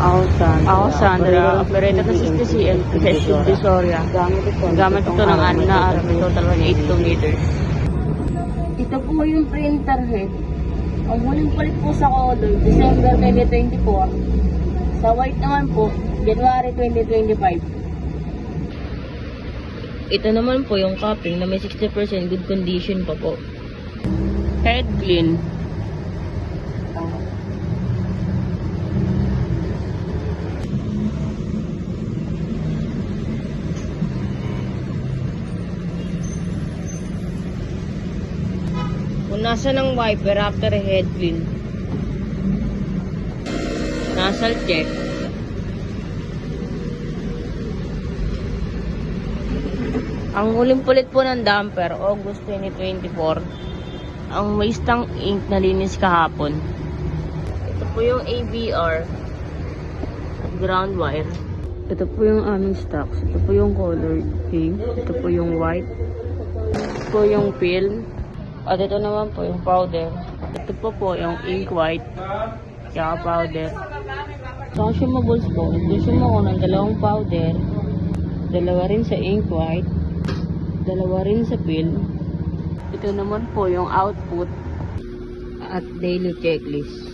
Ako Sandra, operator ng 60cm, Quezon, Visoria. Gamit ito ng 6 na araw, total 182 meters. Ito po yung printer head. Ang huling palit po sa color, December 2024. Sa white naman po, January 2025. Ito naman po yung cupping na may 60% good condition pa po. Head clean. Kung nasa ng wiper after head clean. Nozzle check. Ang huling pulit po ng damper, August 2024. Ang waistang ink na linis kahapon. Ito po yung ABR. Ground wire. Ito po yung aming stocks. Ito po yung color pink. Ito po yung white. Ito po yung film. At ito naman po yung powder. Ito po yung ink white. Tsaka powder. Consumables po. Consume ako ng 2 powder. 2 rin sa ink white. 2 rin sa film. Ito naman po yung output. At daily checklist.